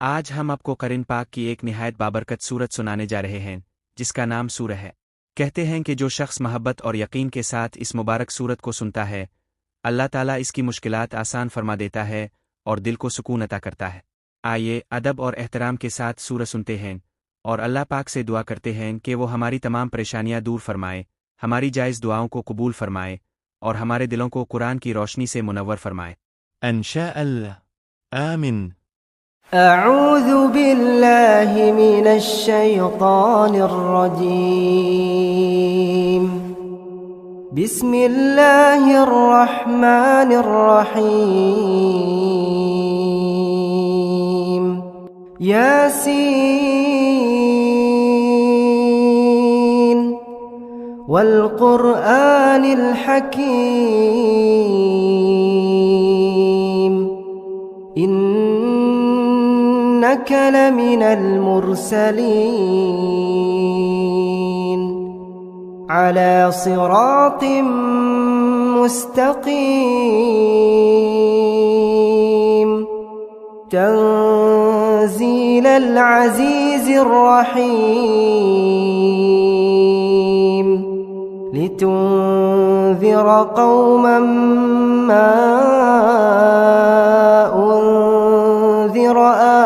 आज हम आपको कुरान पाक की एक निहायत बाबरकत सूरत सुनाने जा रहे हैं, जिसका नाम सूरह है। कहते हैं कि जो शख्स महब्बत और यकीन के साथ इस मुबारक सूरत को सुनता है, अल्लाह ताला इसकी मुश्किलात आसान फरमा देता है और दिल को सुकून अता करता है। आइए अदब और एहतराम के साथ सूरह सुनते हैं और अल्लाह पाक से दुआ करते हैं कि वो हमारी तमाम परेशानियां दूर फरमाए, हमारी जायज़ दुआओं को कबूल फरमाए और हमारे दिलों को कुरान की रोशनी से मुनव्वर फरमाए। इंशाअल्लाह आमीन। أعوذ بالله من الشيطان الرجيم. بسم الله الرحمن الرحيم. ياسين والقرآن الحكيم. إنك لمن المرسلين على صراط مستقيم. تنزيل العزيز الرحيم. لتنذر قوما ما أنذر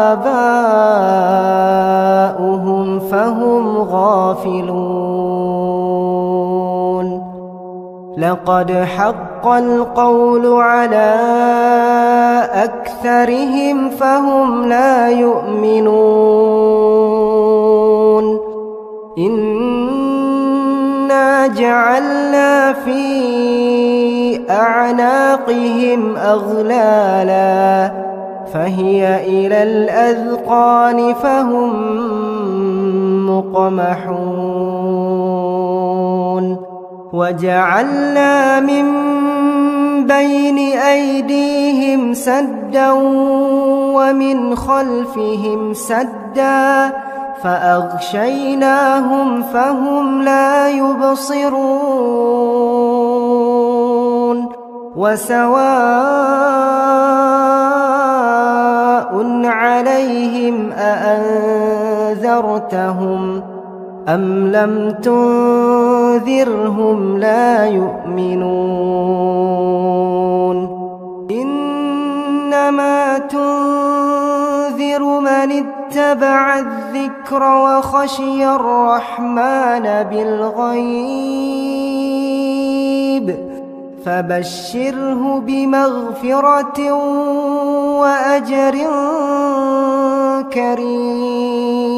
آباؤهم فهم غافلون. لقد حق القول على أكثرهم فهم لا يؤمنون. إنا جعلنا في أعناقهم أغلالا فهي إلى الأذقان فهم مقمحون. وجعلنا من بين أيديهم سدا ومن خلفهم سدا فأغشيناهم فهم لا يبصرون. وسواء عليهم أأنذرتهم أم لم تنذرهم لا يؤمنون. إنما تنذر من اتبع الذكر وخشي الرحمن بالغيب فبشره بمغفرة وأجر كريم.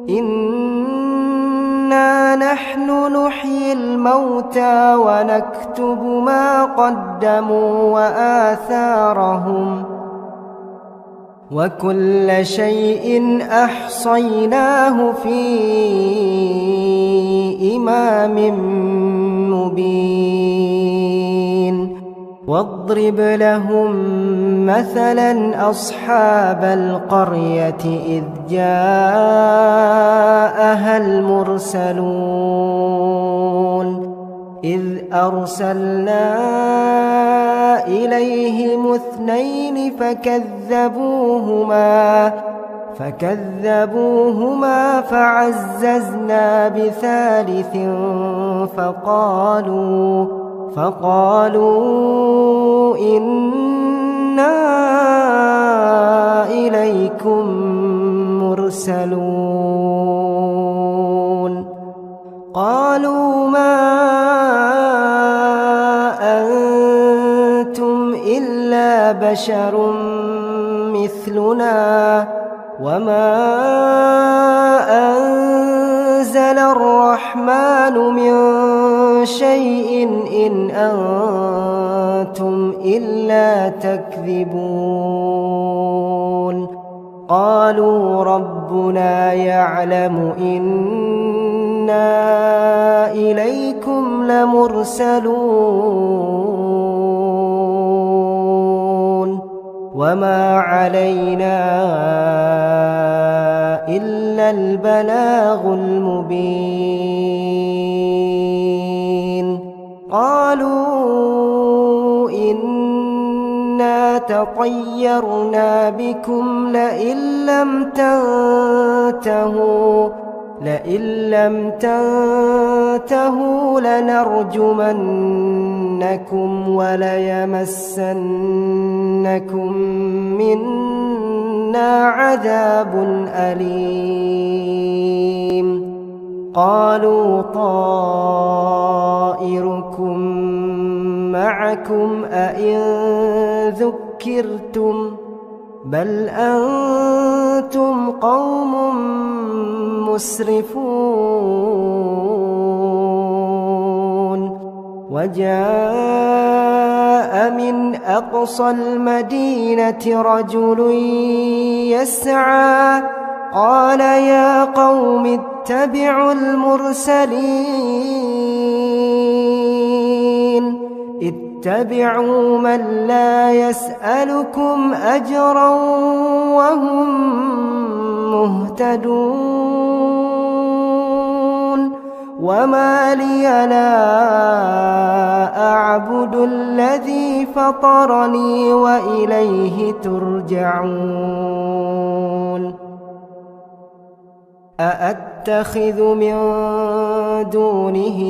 إنا نحن نحيي الموتى ونكتب ما قدموا وآثارهم وكل شيء أحصيناه في إمام مبين. واضرب لهم مثلا أصحاب القرية إذ جاءها المرسلون إذ أرسلنا إليهم اثنين فكذبوهما فعززنا بثالث فقالوا إنا إليكم مرسلون. قالوا ما أنتم إلا بشر مثلنا وما أنزل الرحمن من شيء إن أنتم إلا تكذبون. قالوا ربنا يعلم إنا إليكم لمرسلون وما علينا إلا البلاغ المبين. قالوا إنا تطيرنا بكم لئن لم تنتهوا لنرجمنكم وليمسنكم منا عذاب أليم قالوا طائركم معكم أئن ذكرتم بل أنتم قوم مسرفون وجاء من أقصى المدينة رجل يسعى قال يا قوم اتبعوا المرسلين اتبعوا من لا يسألكم أجرا وهم مهتدون وما لي لا أعبد الذي فطرني وإليه ترجعون أأتخذ من دونه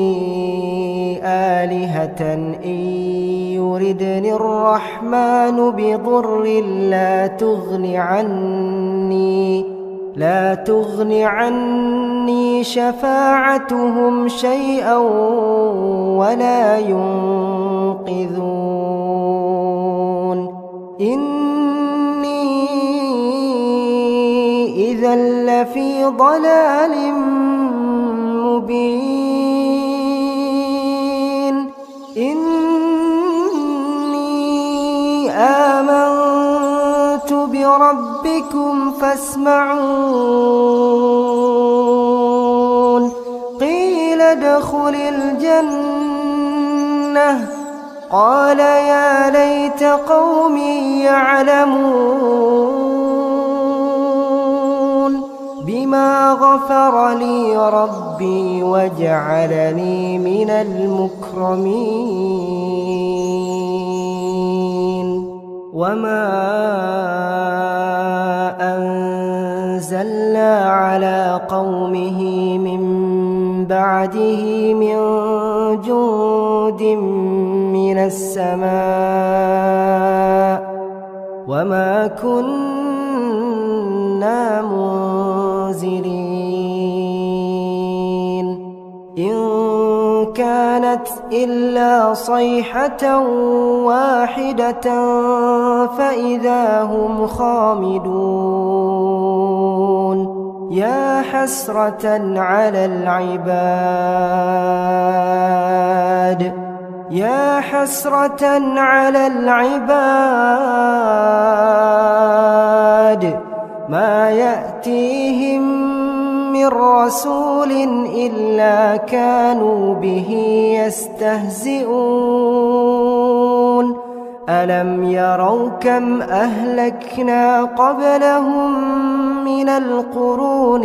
آلهة إن يردني الرحمن بضر لا تغن عني شفاعتهم شيئا ولا ينقذون إني إذا لفي ضلال مبين إني آمنت بربكم فاسمعون قيل ادخل الجنة قال يا ليت قومي يعلمون بما غفر لي ربي وجعلني من المكرمين وما أنزلنا على قومه من بعده من جند من السماء وما كنا منزلين إن كانت إلا صيحة واحدة فإذا هم خامدون يا حسرة على العباد ما يأتيهم من رسول إلا كانوا به يستهزئون ألم يروا كم أهلكنا قبلهم من القرون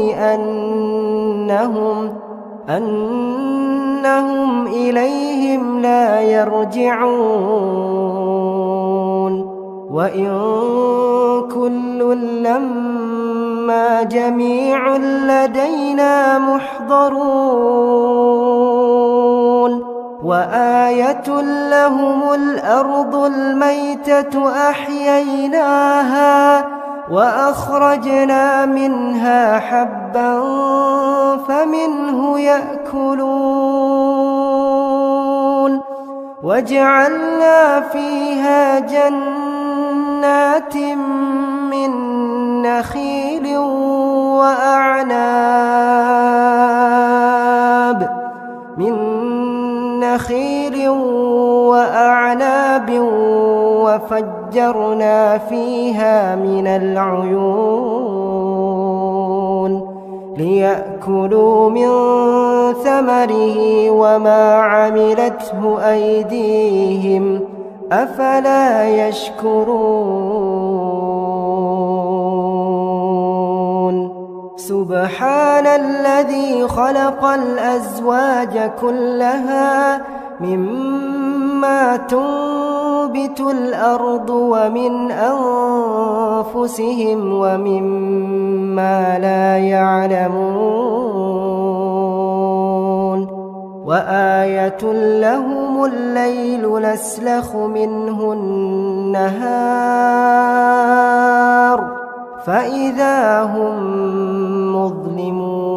أنهم إليهم لا يرجعون وإن كل لما جميع لدينا محضرون وآية لهم الأرض الميتة أحييناها وأخرجنا منها حبا فمنه يأكلون وجعلنا فيها جنات من نخيل وأعناب وفجرنا فيها من العيون ليأكلوا من ثمره وما عملته أيديهم أفلا يشكرون سبحان الذي خلق الأزواج كلها مما تنبت تنبت الأرض ومن أنفسهم ومما لا يعلمون وآية لهم الليل نسلخ منه النهار فإذا هم مظلمون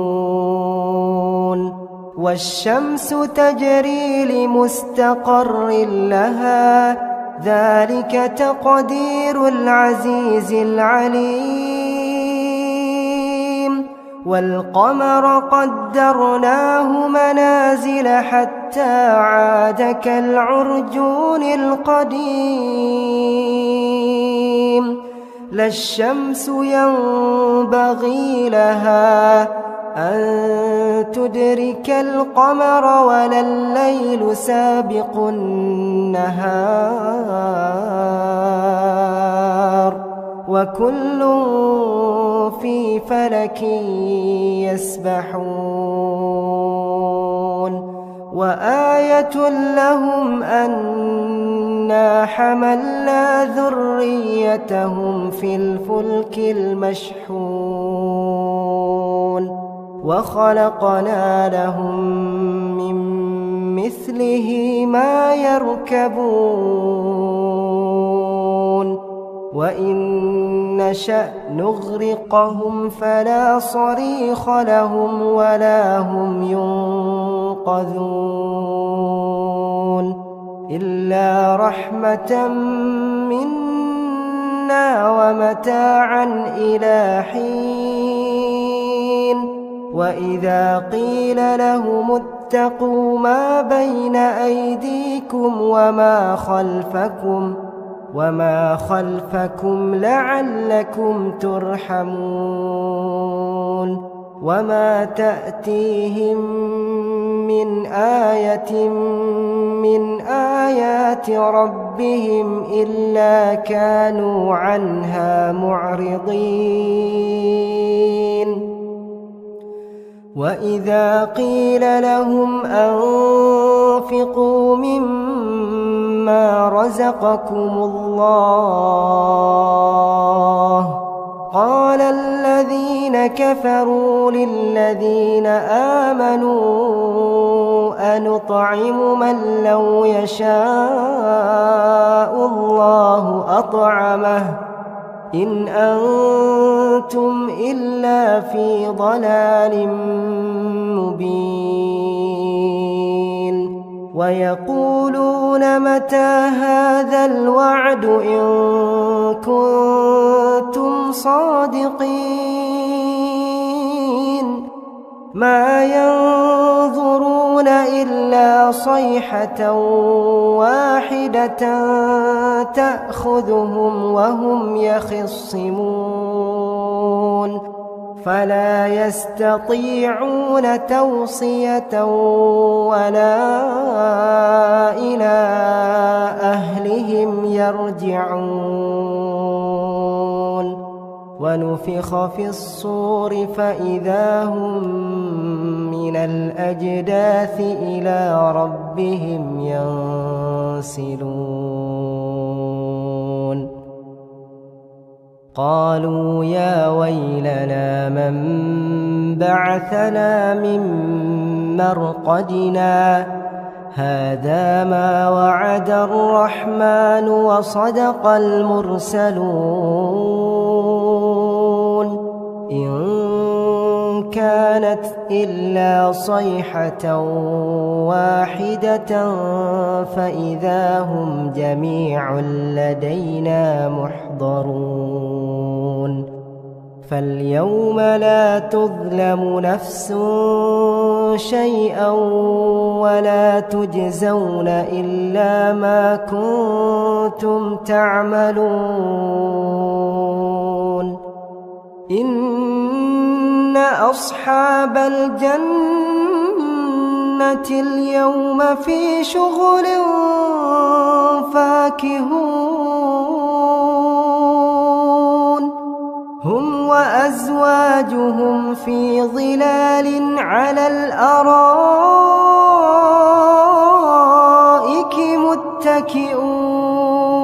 والشمس تجري لمستقر لها ذلك تقدير العزيز العليم والقمر قدرناه منازل حتى عاد كالعرجون القديم لا الشمس ينبغي لها أن تدرك القمر ولا الليل سابق النهار وكل في فلك يسبحون وآية لهم أنا حملنا ذريتهم في الفلك المشحون وخلقنا لهم من مثله ما يركبون وإن نشأ نغرقهم فلا صريخ لهم ولا هم ينقذون إلا رحمة منا ومتاعا إلى حين وإذا قيل لهم اتقوا ما بين أيديكم وما خلفكم لعلكم ترحمون وما تأتيهم من آية من آيات ربهم إلا كانوا عنها معرضين وإذا قيل لهم أنفقوا مما رزقكم الله قال الذين كفروا للذين آمنوا أنطعم من لو يشاء الله أطعمه إن أنتم إلا في ضلال مبين ويقولون متى هذا الوعد إن كنتم صادقين ما ينظرون إلا صيحة واحدة تأخذهم وهم يخصمون فلا يستطيعون توصية ولا إلى أهلهم يرجعون ونفخ في الصور فإذا هم من الأجداث إلى ربهم ينسلون قالوا يا ويلنا من بعثنا من مرقدنا هذا ما وعد الرحمن وصدق المرسلون إن كانت إلا صيحة واحدة فإذا هم جميع لدينا محضرون فاليوم لا تظلم نفس شيئا ولا تجزون إلا ما كنتم تعملون إن أصحاب الجنة اليوم في شغل فاكهون هم وأزواجهم في ظلال على الأرائك متكئون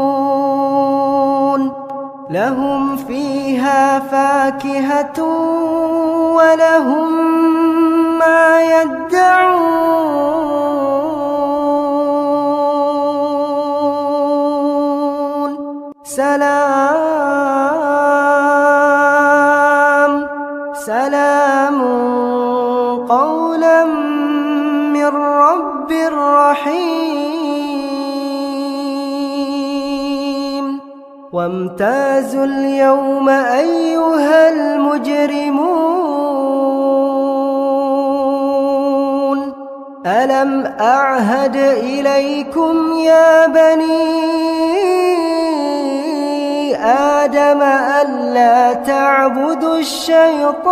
لهم فيها فاكهة ولهم ما يدعون سلام سلام قولا من رب رحيم وامتازوا اليوم أيها المجرمون ألم أعهد إليكم يا بني آدم ألا تعبدوا الشيطان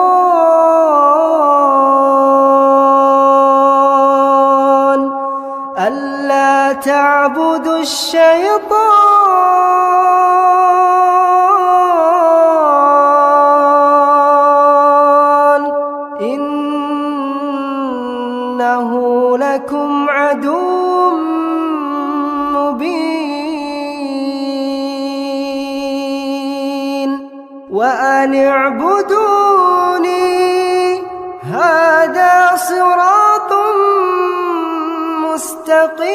ألا تعبدوا الشيطان إنه لكم عدو مبين وأن اعبدوني هذا صراط مستقيم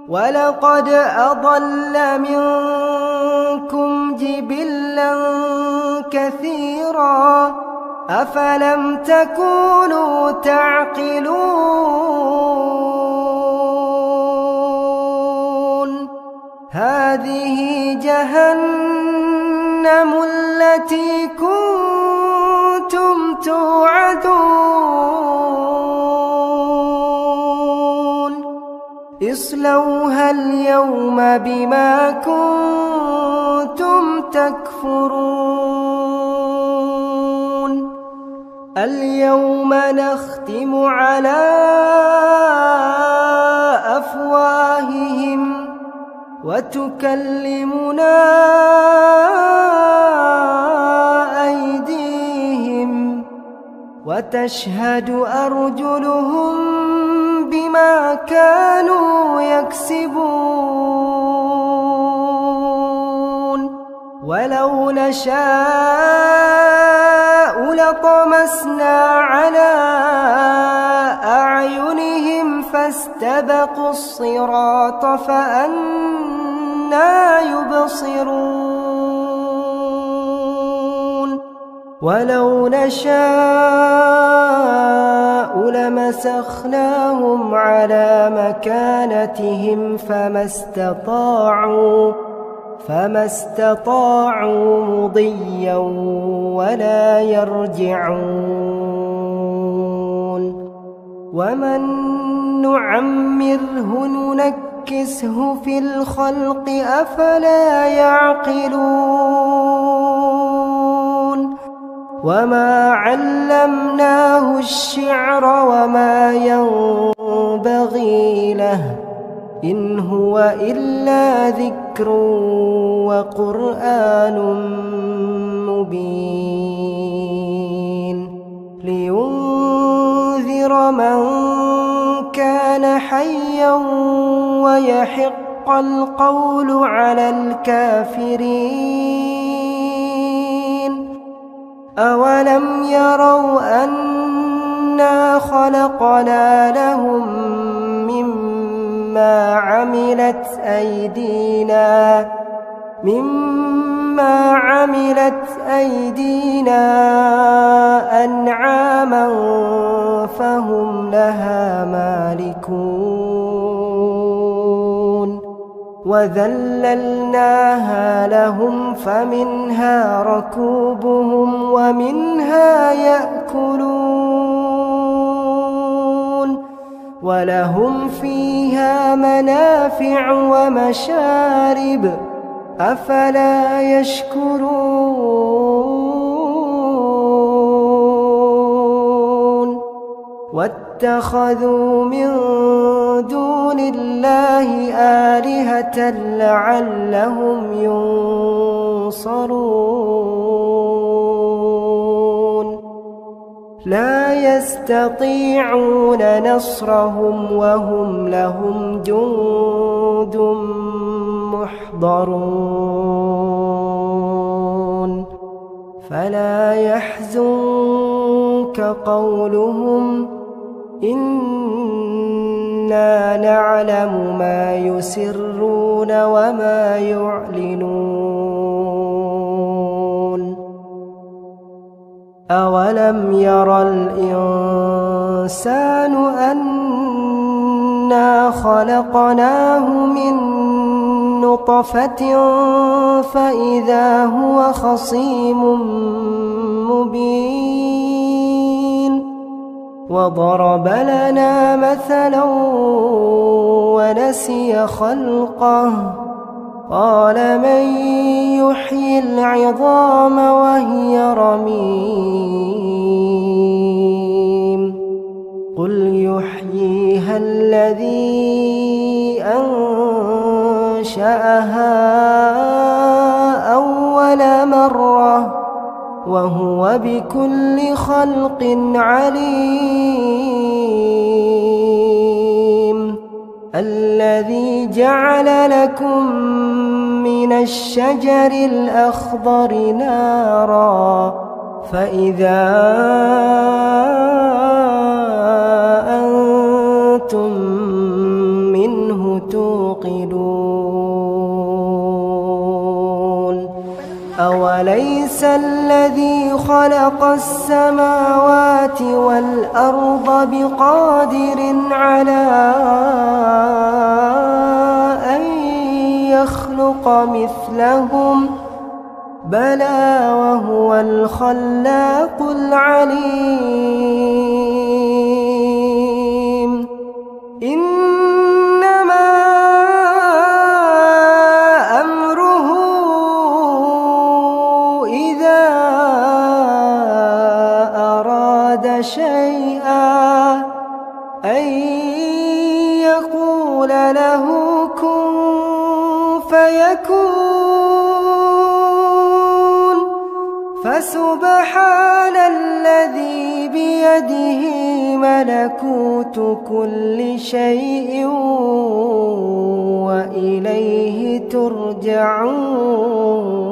ولقد أضل منكم جبلا كثيرا أفلم تكونوا تعقلون هذه جهنم التي كنتم توعدون اصلوها اليوم بما كنتم تكفرون اليوم نختم على أفواههم وتكلمنا أيديهم وتشهد أرجلهم بما كانوا يكسبون ولو نشاء لطمسنا على أعينهم فاستبقوا الصراط فأنى يبصرون ولو نشاء لمسخناهم على مكانتهم فما استطاعوا مضيا ولا يرجعون ومن نعمره ننكسه في الخلق أفلا يعقلون وما علمناه الشعر وما ينبغي له إن هو إلا ذكر وقرآن مبين لينذر من كان حيا ويحق القول على الكافرين أولم يروا أنا خلقنا لهم مما عملت أيدينا أنعاما فهم لها مالكون وذللناها لهم فمنها ركوبهم ومنها يأكلون ولهم فيها منافع ومشارب أفلا يشكرون واتخذوا من دون الله آلهة لعلهم ينصرون لا يستطيعون نصرهم وهم لهم جند وجنود محضرون فلا يحزنك قولهم إنا نعلم ما يسرون وما يعلنون أولم ير الإنسان أنا خلقناه من نطفة فإذا هو خصيم مبين وضرب لنا مثلا ونسي خلقه قال من يحيي العظام وهي رميم قل يحييها الذي أنشأها أول مرة وهو بكل خلق عليم الذي جعل لكم من الشجر الأخضر نارا فإذا أنتم منه توقدون أوليس الذي خلق السماوات والأرض بقادر على أن يخلق مثلهم بلى وهو الخلاق العليم إنما أمره إذا أراد شيئا أن يقول له كن فيكون فسبحان الذي بيده ملكوت كل شيء وإليه ترجعون